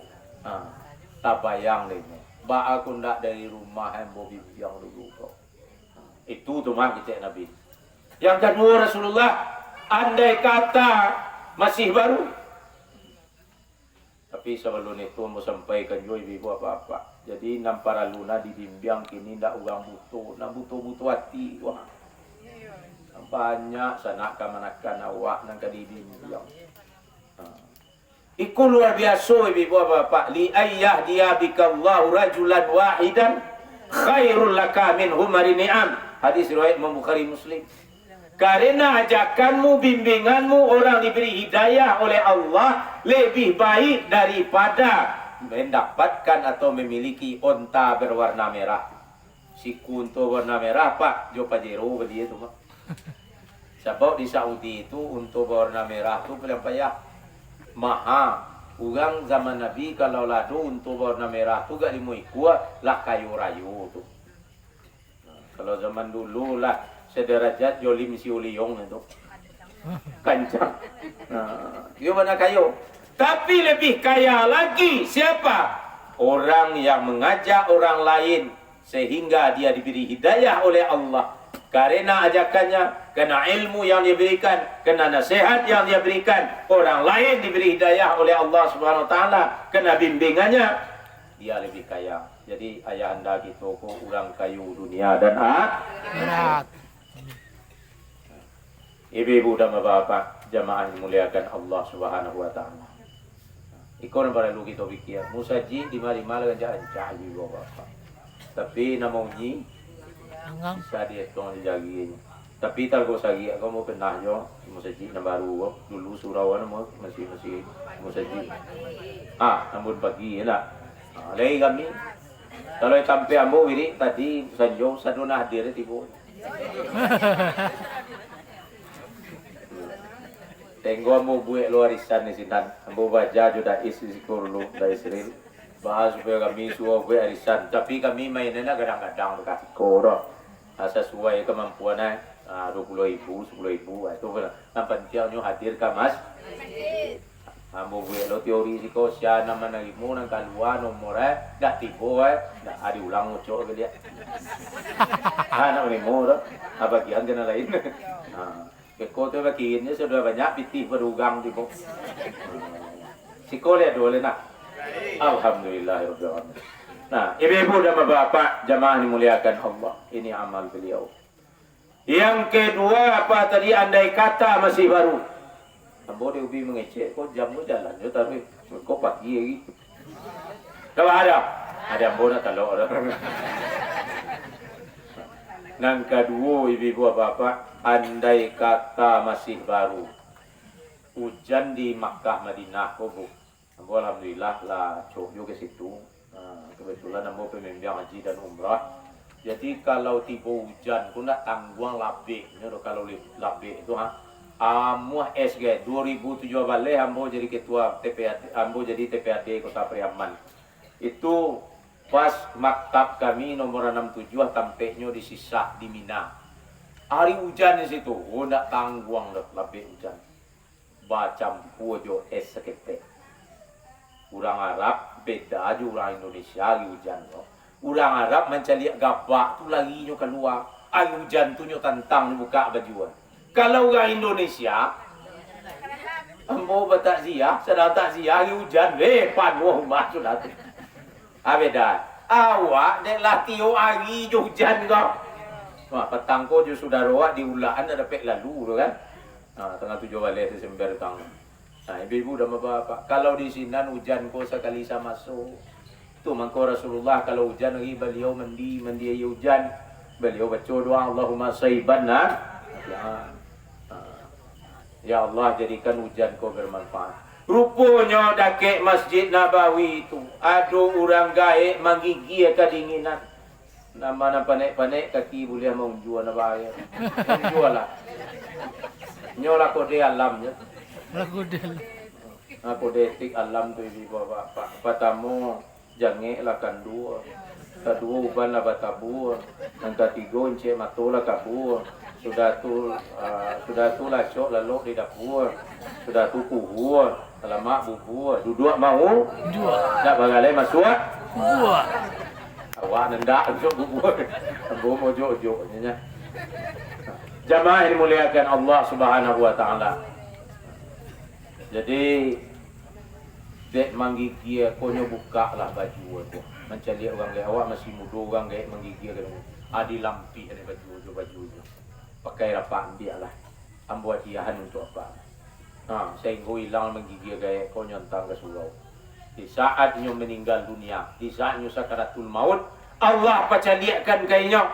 tak bayang lagi. Ba aku ndak dari rumah hamba bimbang dulu kau. Itu tu mah kita Nabi. Yang kedua Rasulullah, andai kata masih baru. Tapi sebelum itu mau sampaikan juga ibu apa-apa. Jadi nampara luna dibimbang kini ndak orang butuh, nak butuh hati wah. Banyak sanak kamanakan awak nang kadibimbang. Iku luar biasa ibu bapak. Li ayyah dia bikallahu rajulan wahidan khairul laka min humari ni'am. Hadis riwayat Imam Bukhari Muslim. Karena ajakanmu, bimbinganmu, orang diberi hidayah oleh Allah lebih baik daripada mendapatkan atau memiliki onta berwarna merah. Si kunto warna merah pak, jo pajero dia tu mak. Sebab di Saudi itu untuk berwarna merah tu paling payah. Maha orang zaman Nabi kalau ladu untuk warna merah tu gak dimui kuat lah kayu rayu tu. Kalau zaman dulu lah sederajat Jolim si Uliong itu kancang. Dia mana kayu. Tapi lebih kaya lagi siapa? Orang yang mengajak orang lain sehingga dia diberi hidayah oleh Allah. Karena ajakannya, karena ilmu yang dia berikan, karena nasihat yang dia berikan, orang lain diberi hidayah oleh Allah Subhanahu wa taala, karena bimbingannya, dia lebih kaya. Jadi ayah anda gitu kok orang kayu dunia dan akhirat. Ibu-ibu dan bapak jamaah dimuliakan Allah Subhanahu wa taala. Ikon perlu kita pikir, musaji di mana-mana kan jangan ibu bapak. Tapi namanya bisa dia tong dijagi. Tapi talgo sagi aku mau pernah jo musaji na baru dulu surawan mo masih musaji. Namun pagi ya. Lagi kami kalau sampai ambo wiri tadi sanjo saduna hadir tibo. Tenggo ambo buat luarisan ni sinan. Ambo baca juga isi kurlu dari sini. Bahas supaya kami suah buat arisan. Tapi kami mainnya kadang-kadang dekat koro. Sesuai kemampuannya 20.000, 10.000 itu nampak pentingnya hadir ke mas. Ambo buat lo teori siko siya naman nagimu nang kalua nomor dah tibo dah ada ulang ucok ke dia. Nak ni mo dah bagian kena lain. Keko tu bagiannya sudah banyak pitih berugang tibo. Siko lihat dulu nak. Alhamdulillahirabbil alamin. Nah, ibu-ibu dan bapak jamaah dimuliakan Allah. Ini amal beliau. Yang kedua apa tadi, andai kata masih baru. Ambo dia ubi mengecek, kok jam tu jalan je tapi kok pagi lagi. Tahu ada ambo nak talok ada. Yang kedua ibu-ibu bapak, andai kata masih baru. Hujan di Makkah Madinah kok bu. Ambo alhamdulillah lah coba ke situ. Kebetulan ambo pembimbing haji dan umrah. Jadi kalau tiba hujan, aku nak tangguang labik. Kalau labik itu amuah SG 2007 balik ambo jadi ketua TPAD, ambo jadi TPAD Kota Priaman. Itu pas maktab kami nomor 67 tampaknya di sisa di Mina. Hari hujan di situ, nak tangguang labik hujan. Bacam pujo es seketek. Orang Arab beda aja orang Indonesia lagi hujan no. Orang Arab mencari gabak tu lagi nyo keluar. Air hujan tu nyo tantang buka bajuan. Kalau orang Indonesia ambo bertakziah, sedang takziah air hujan, panuh rumah sudah tu. Beda. Awak dek latio hari hujan kau. Wah, petang ko je sudah roak diulaan ada pek lalu tu kan. Tengah 7 balik Desember tang. Nah, ibu-ibu dan bapak, kalau di sini hujan ko sekali sama masuk. Tu mangko Rasulullah kalau hujan lagi beliau mandi air hujan. Beliau baca doa Allahumma sayyiban nafi'an. Ya Allah, jadikan hujan kau bermanfaat. Rupanya dakek Masjid Nabawi itu ada orang gaek menggigi kedinginan. Nama panek-panek kaki boleh mau jual apa ya. Jual lah. Nyola kode alamnya. Kode etik alam tu ibu bapak. Pertama jange lah dua. Kedua uban lah batabu. Yang ketiga encik matola kabur. Sudah tu lacok lalu di dapur. Sudah tu kuhur. Alamak bubur. Duduk mau. Tak bagalai masuk. Bubur. Awak nendak untuk bubur. Bubur mojo-ojo. Jamaah yang dimuliakan Allah Subhanahu wa taala. Jadi dek menggigil konyo buka lah baju tu. Mencari orang lain, awak masih muda orang gaya menggigil kan. Adi lampi ada baju. Pakai rapat dia lah. Ambuat diahan untuk apa? Sehingga hilang menggigil gaya konyo tentang ke surau. Di saat nyo meninggal dunia, di saat nyo sakaratul maut, Allah pacaliakan kayaknya.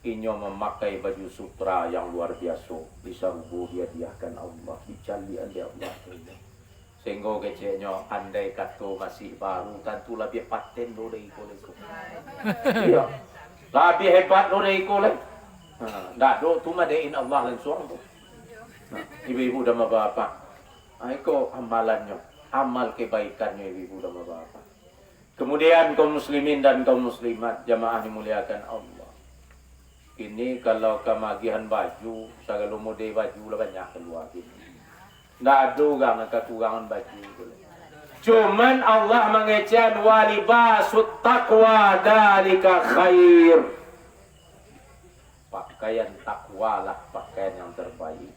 Inyo memakai baju sutra yang luar biasa. Bisa rubuh diahkan Allah. Dicalian dia Allah. Sehingga keceknya andai kata masih baru. Tentu lebih paten lo dari ikut. Iya. Lebih hebat lo dari ikut. Tak ada. Itu madain Allah langsung. Ibu-ibu dan bapak. Itu amalannya. Amal kebaikannya ibu-ibu dan bapak. Kemudian kaum muslimin dan kaum muslimat. Jamaah dimuliakan Allah. Ini kalau kemagihan baju, segala model baju lah banyak keluar ini. Tak ada orang yang kekurangan baju. Cuman Allah mengecek walibasut taqwa dalika khair. Pakaian takwa lah pakaian yang terbaik.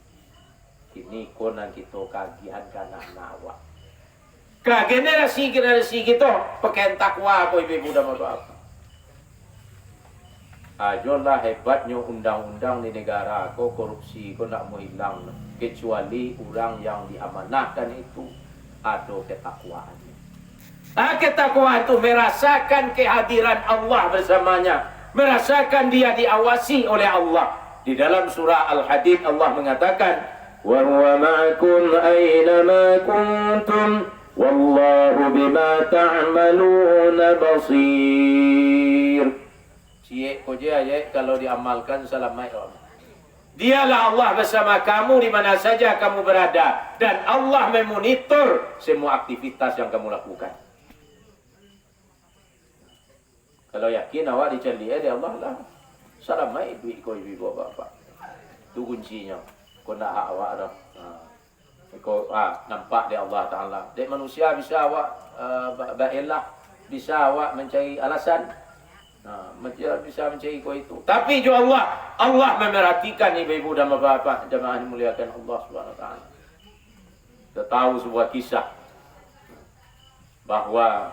Ini konan kita kagihan kanak nawak. Generasi kita pakaian takwa kau ibu dan bapak. Ajolah hebatnya undang-undang di negara kau korupsi kau nak mau hilang kecuali orang yang diamanahkan itu ada ketakwaan. Ketakwaan itu merasakan kehadiran Allah bersamanya, merasakan dia diawasi oleh Allah. Di dalam surah Al-Hadid Allah mengatakan, wa huwa ma'akum aina ma kuntum wallahu bima ta'maluna basir. Cik koja ya kalau diamalkan selamat. Dialah Allah bersama kamu di mana saja kamu berada dan Allah memonitor semua aktivitas yang kamu lakukan. Kalau yakin awak dicari dia Allah lah. Selamat duit kau ibu bapa. Itu kuncinya. Kau nak hak awak dah. Kau nampak dia Allah Taala. Dek manusia bisa awak baiklah, bisa awak mencari alasan. Bisa mencari kau itu. Tapi juga Allah memerhatikan ibu-ibu dan bapak jemaah dimuliakan Allah Subhanahu wa taala. Kita tahu sebuah kisah bahwa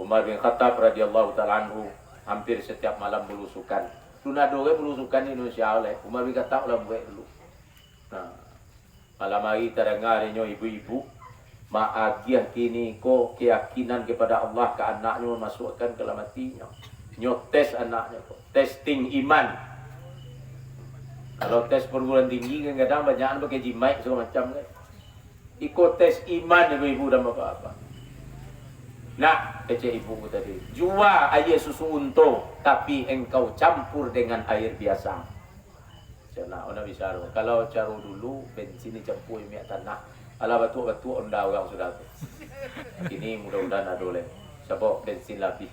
Umar bin Khattab radhiyallahu taala anhu hampir setiap malam belusukan. Tunado belusukan di Indonesia oleh Umar bin Khattab lah buat dulu. Malam hari terdengarnya ibu-ibu maagiah kini ko keyakinan kepada Allah ke anaknya memasukkan ke dalam hatinya. Nyotes anaknya, testing iman. Kalau tes perguruan tinggi kan kadang banyak pakai jimat segala macam kan. Ikut tes iman ibu-ibu dan bapak-bapak. Nah, kecik ibu tadi, jual air susu untung, tapi engkau campur dengan air biasa. Cina, orang bisa. Kalau cara dulu bensin dicampur minyak tanah, ala batu-batu onda orang sudah tu. Ini mudah-mudahan ada oleh. Sebab bensin lebih.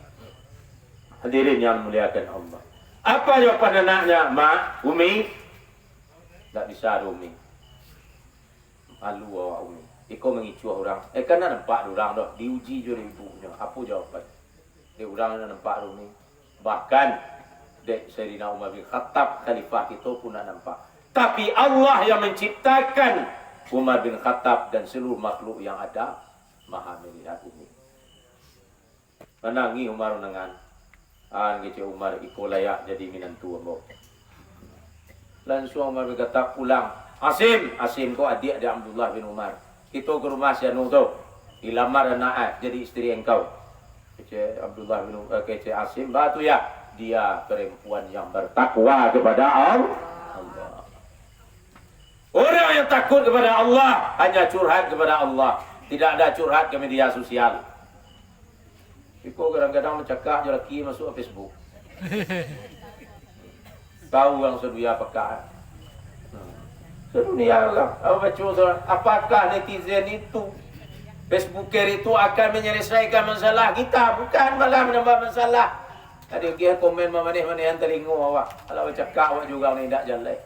Hadirin yang muliakan Allah. Apa jawapan anaknya? Mak, Umi? Tak bisa ada Umi. Malu awak Umi. Iko mengicu orang. Kan nampak orang dah. Diuji je ibunya. Apa jawapan? Dia orang nampak Umi. Bahkan Dek Sayyidina Umar bin Khattab khalifah kita pun nak nampak. Tapi Allah yang menciptakan Umar bin Khattab dan seluruh makhluk yang ada Maha melihat Umi. Menangi Umar dengan Ngece Umar iko layak jadi minantu ambo. Langsung Umar berkata pulang. Asim kau adik dia Abdullah bin Umar. Kita ke rumah si Anu tu. Dilamar anak jadi isteri engkau. Kece Abdullah bin Umar, kece Asim batu ya. dia perempuan yang bertakwa kepada Allah. Orang yang takut kepada Allah hanya curhat kepada Allah, tidak ada curhat ke media sosial. Iko kadang-kadang mencakap je laki masuk ke Facebook. Tahu yang sedunia pekak. Sedunia lah. Apakah netizen itu, Facebooker itu akan menyelesaikan masalah kita? Bukan, malah menambah masalah. Ada dia komen mana-mana yang telingu awak. Kalau bercakap awak juga tidak jalan.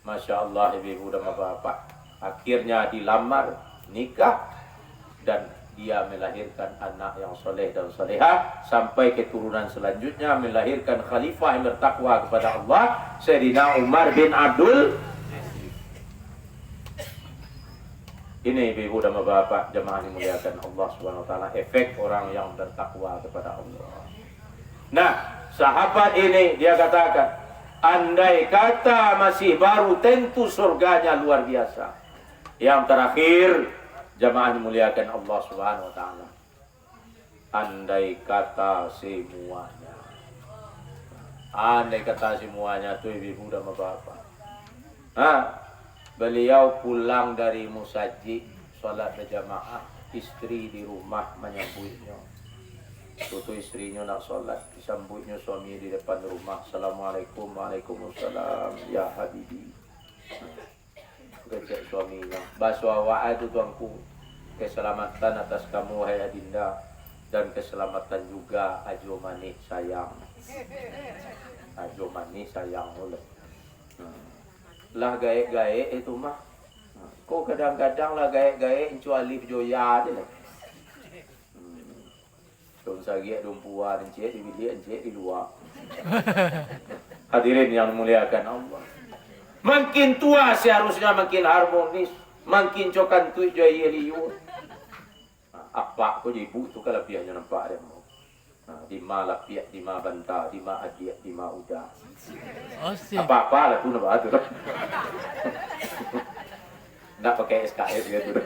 Masya Allah, ibu dan bapak. Akhirnya dilamar, nikah, dan dia melahirkan anak yang soleh dan solehah, sampai keturunan selanjutnya melahirkan khalifah yang bertakwa kepada Allah, Sayyidina Umar bin Abdul. Ini ibu dan bapak jemaah dimuliakan Allah Subhanahu wa taala, efek orang yang bertakwa kepada Allah. Nah, sahabat ini dia katakan, andai kata masih baru tentu surganya luar biasa. Yang terakhir, jemaah dimuliakan Allah Subhanahu wa taala, andai kata semuanya. Andai kata semuanya tuh ibu dan bapak. Beliau pulang dari musajid, sholat berjamaah, istri di rumah menyambutnya. Itu istrinya nak sholat, disambutnya suami di depan rumah. Assalamualaikum, waalaikumsalam, ya habibi. Kecek suaminya, bahasa awak itu tuanku, keselamatan atas kamu hai adinda, dan keselamatan juga ajo manis sayang. Ajo manis sayang oleh. Lah gaek-gaek itu mah. Kok kadang-kadang lah gaek-gaek incu alif joya je lah. Dong sagiak dong puan encik di bilik encik di luar. Hadirin yang muliakan Allah. Makin tua seharusnya makin harmonis, makin cokan tu joya liu. Apa ko ibu tu kelebihannya nampak dia mau. Di ma lapiak, di ma bantah, di ma adiak, di ma udah. Apa-apa lah tu nampak tu. Nak pakai SKS gitu.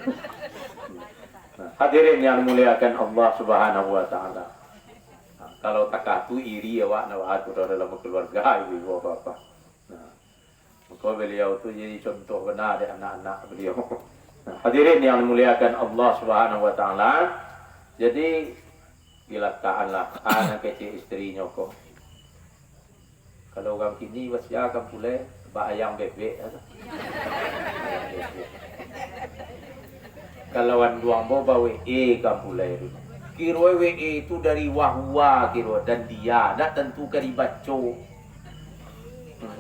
Hadirin yang dimuliakan Allah Subhanahu wa taala. Kalau takah tu iri awak nak tu dalam keluarga ibu bapa. Maka beliau tu jadi contoh benar dari anak-anak beliau. Hadirin yang dimuliakan Allah Subhanahu wa taala. Jadi dilataanlah anak kecil istrinya kok. Kalau orang kini wasiat akan pulai bayang bebek. Kalau duang boba WE kan pulai dulu. Kira WE itu dari wahwa kira dan dia nak tentukan dibaco.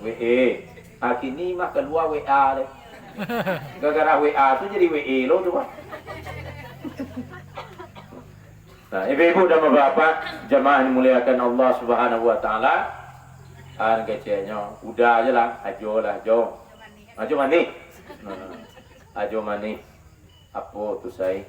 WE. Kini mah keluar WA deh. Gara-gara WA tu jadi WE lo tu pak. Nah, ibu-ibu dan bapak jemaah dimuliakan Allah Subhanahu wa taala. Kecilnya udah aja lah, ajo lah, ajo. Ajo mani. Ajo mani. Apa tu saya?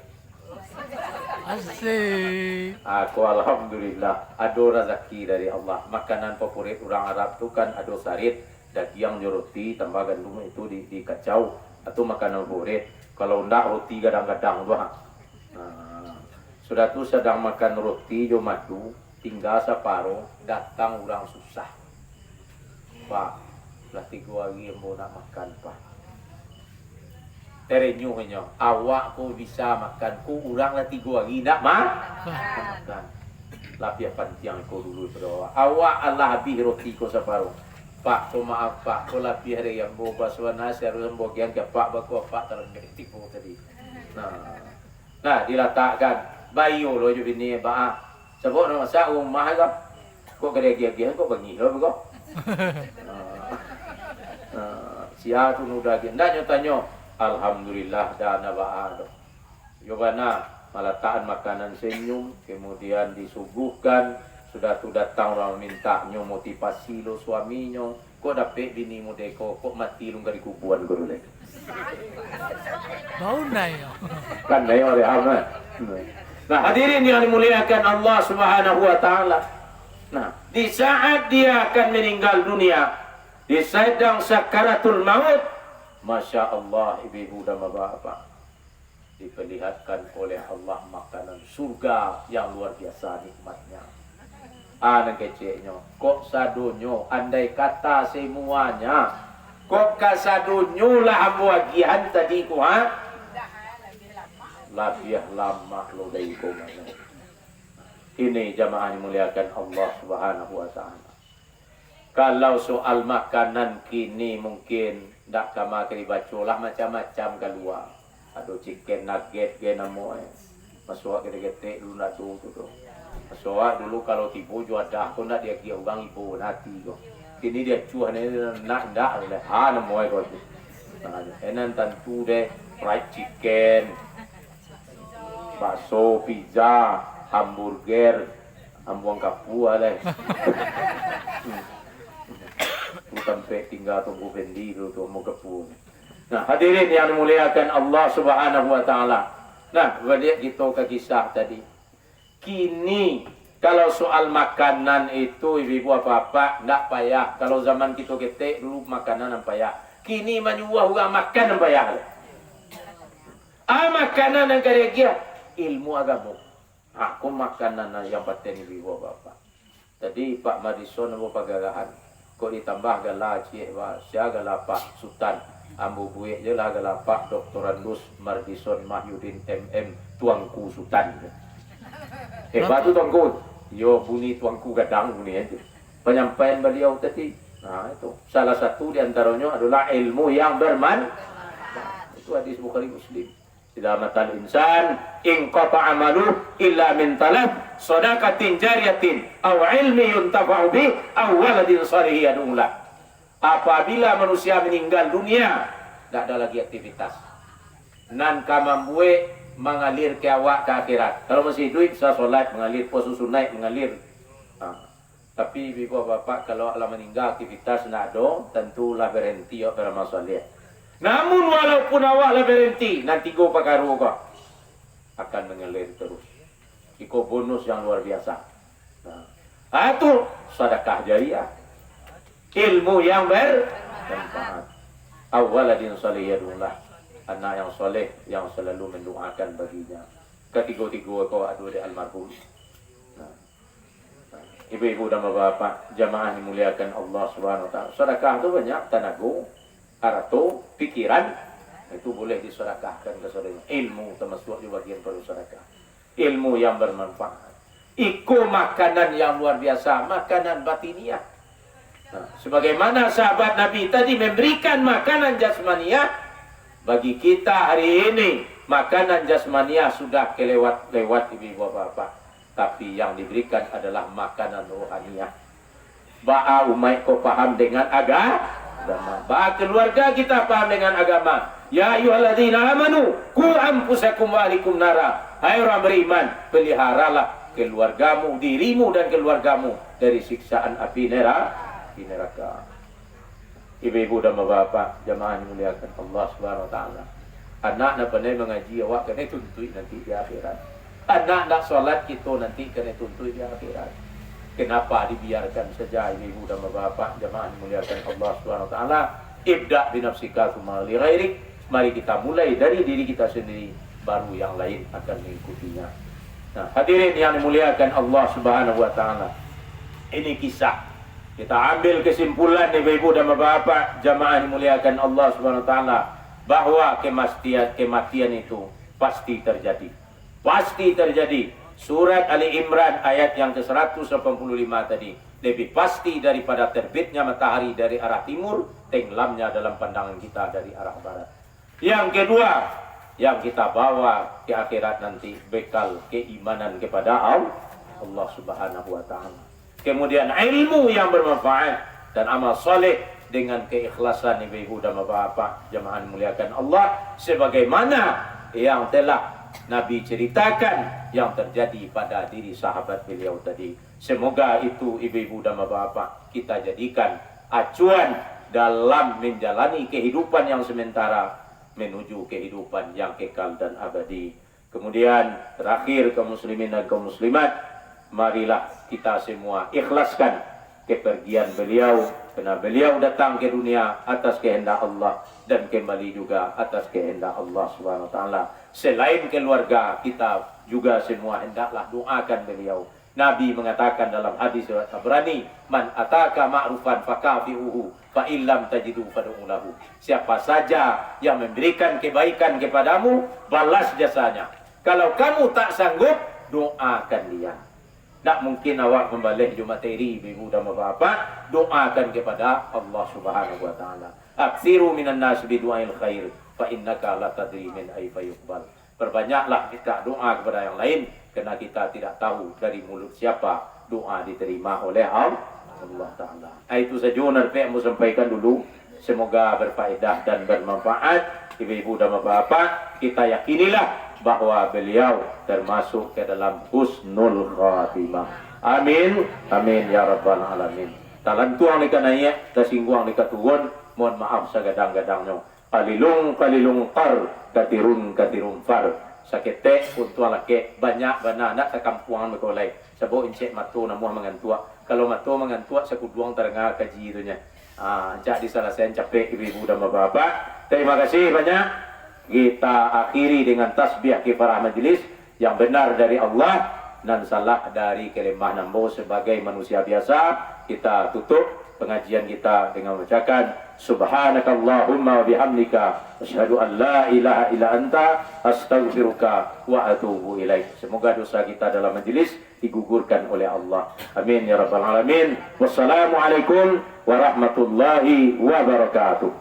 Asik. Aku alhamdulillah ada rezeki dari Allah. Makanan favorit orang Arab tu kan ada sarit, daging roti tambah gandum itu dikacau. Atau makanan favorit. Kalau ndak roti kadang-kadang tu sudah tu sedang makan roti jo madu, tinggal separuh, datang orang susah. Pak, lah 3 hari yang mau nak makan pak. Terenyuhnya, awak ko bisa makan, ko orang lah 3 hari nak makan. Lapia pantiang ko dulu berdoa. Awak Allah habis roti ko separuh. Pak, ko maaf pak, ko lapia hari yang mau basuh nasi harus membagian ke pak baku pak terlebih tipu tadi. Nah diletakkan. Bayo lo je bini ba. Sebab nak masak rumah ke. Kok gede-gede kok bangi lo kok. Sia tu nuda ge. Ndak nyotanya alhamdulillah dana ba ado. Yo bana malataan makanan senyum kemudian disuguhkan sudah tu datang orang minta nyo motivasi lo suaminya. Kok dapat bini mudeko kok mati lu dari kuburan guru le. Bau nai. Kan nai oleh Allah. Nah, hadirin yang dimuliakan Allah Subhanahu wa taala. Nah, di saat dia akan meninggal dunia, di sedang sakaratul maut, Masya Allah ibu dan bapak, diperlihatkan oleh Allah makanan surga yang luar biasa nikmatnya. Nang keceknya. Kok sadonyo andai kata semuanya. Kok kasadonyo lah ambo agihan tadi ko ha? Lebih lama lo dari ko mana. Ini jamaah dimuliakan Allah Subhanahu wa taala. Kalau soal makanan kini mungkin ndak kama keribacolah macam-macam keluar. Ada chicken nugget ge namo masuk gede-gede dulu nak tu. Masuk dulu kalau tipu jo ada ko nak dia kia ugang ibu hati ko. Kini dia cuah ni nak ndak le ha namo ko tu. Enan tentu deh fried chicken, bakso, pizza, hamburger, ambuang kapua deh. Sampai tinggal tunggu bendi tu mau kepu. Nah, hadirin yang dimuliakan Allah Subhanahu wa taala. Nah, balik kita ke kisah tadi. Kini kalau soal makanan itu ibu apa-apa ndak payah. Kalau zaman kita ketek dulu makanan yang payah. Kini menyuah orang makan yang payah. Makanan yang kira-kira ilmu agama. Aku makanan yang penting ibu apa-apa. Tadi Pak Madison apa pagarahan. Kok ditambah gala cik wa sia gala Pak Sultan ambu buik je lah gala Pak Dr. Andus Mardison Mahyudin MM Tuangku Sultan. Batu tuangku. Yo bunyi tuangku gadang bunyi aja. Penyampaian beliau tadi. Nah itu salah satu di antaranya adalah ilmu yang bermanfaat. Itu hadis Bukhari Muslim. Silamatal insan in qata amalu illa min talab sadaqatin jariyatin aw ilmi yuntafa'u bi aw waladin salihin yad'ulah. Apabila manusia meninggal dunia tidak ada lagi aktivitas nan kamambue mengalir ke awak ke akhirat. Kalau masih hidup bisa solat mengalir, puasa sunat mengalir. Tapi ibu bapak kalau Allah meninggal aktivitas tidak ada, tentulah berhenti ya beramal saleh. Namun walaupun awak berhenti, nanti go pakaru kau akan mengalir terus. Iko bonus yang luar biasa. Nah, itu sedekah jariah. Ilmu yang bermanfaat. Awaladin salih yadullah. Anak yang soleh yang selalu mendoakan baginya. Ketiga-tiga kau ada di almarhum. Ibu-ibu dan bapak jamaah dimuliakan Allah Subhanahu wa taala. Sedekah itu banyak tenaga, harta, pikiran itu boleh disedekahkan ke saudara. Ilmu termasuk juga bagian dari sedekah. Ilmu yang bermanfaat. Iko makanan yang luar biasa, makanan batiniah. Nah, sebagaimana sahabat Nabi tadi memberikan makanan jasmaniah bagi kita hari ini, makanan jasmaniah sudah kelewat ibu bapak. Tapi yang diberikan adalah makanan rohaniah. Ba'a umai kau paham dengan agama. Ba'a keluarga kita paham dengan agama. Ya ayyuhalladzina amanu qu anfusakum wa ahlikum nara. Hai orang beriman, peliharalah keluargamu, dirimu dan keluargamu dari siksaan api neraka. Ibu-ibu dan bapak jamaah dimuliakan Allah Subhanahu wa taala. Anak nak pandai mengaji awak kena tuntut nanti di akhirat. Anak nak solat kita nanti kena tuntut di akhirat. Kenapa dibiarkan saja ibu dan bapak jamaah dimuliakan Allah Subhanahu wa taala? Ibda bi nafsika tsumma li ghairik. Mari kita mulai dari diri kita sendiri, baru yang lain akan mengikutinya. Nah, hadirin yang dimuliakan Allah Subhanahu wa taala. Ini kisah. Kita ambil kesimpulan ibu dan bapak jamaah dimuliakan Allah Subhanahu wa taala bahwa kematian itu pasti terjadi. Pasti terjadi. Surat Ali Imran ayat yang ke-185 tadi. Lebih pasti daripada terbitnya matahari dari arah timur, tenggelamnya dalam pandangan kita dari arah barat. Yang kedua, yang kita bawa ke akhirat nanti, bekal keimanan kepada Allah Subhanahu wa taala. Kemudian ilmu yang bermanfaat dan amal soleh dengan keikhlasan ibu dan bapak jamaah muliakan Allah sebagaimana yang telah Nabi ceritakan yang terjadi pada diri sahabat beliau tadi. Semoga itu ibu-ibu dan bapak kita jadikan acuan dalam menjalani kehidupan yang sementara menuju kehidupan yang kekal dan abadi. Kemudian terakhir kaum muslimin dan kaum muslimat, marilah kita semua ikhlaskan kepergian beliau, karena beliau datang ke dunia atas kehendak Allah dan kembali juga atas kehendak Allah Subhanahu wa taala. Selain keluarga kita juga semua hendaklah doakan beliau. Nabi mengatakan dalam hadis riwayat Tabrani, "Man ataka ma'rufan fakafi'uhu, fa illam tajidu fad'u lahu." Siapa saja yang memberikan kebaikan kepadamu, balas jasanya. Kalau kamu tak sanggup, doakan dia. Tak mungkin awak membalik materi ibu dan bapak, doakan kepada Allah Subhanahu wa taala. Aksiru minan nas bi du'ail khair, fa innaka la tadri min ayfa yuqbal. Perbanyaklah kita doa kepada yang lain, karena kita tidak tahu dari mulut siapa doa diterima oleh Allah Ta'ala. Itu saja yang mau sampaikan dulu. Semoga berfaedah dan bermanfaat. Ibu-ibu dan bapak, kita yakinilah bahwa beliau termasuk ke dalam husnul khatimah. Amin. Amin ya rabbal alamin. Talantuang ni kanaya, tasingguang ni katuon, mohon maaf sa gadang-gadangnya. Kalilung kar, katirun far. Sakete untuk laki banyak banana sa kampuangan makulay. Sabo incek mato na muha mangantua. Kalau mato mangantua sa kuduang taranga kaji itu nya. Cak di salah saya capek ibu dan bapak. Terima kasih banyak. Kita akhiri dengan tasbih kifarah majelis yang benar dari Allah dan salah dari kelemah nambo sebagai manusia biasa. Kita tutup pengajian kita dengan mengucapkan subhanakallahumma wa bihamdika asyhadu an la ilaha illa anta astaghfiruka wa atubu ilaik. Semoga dosa kita dalam majelis digugurkan oleh Allah. Amin ya rabbal alamin. Wassalamualaikum warahmatullahi wabarakatuh.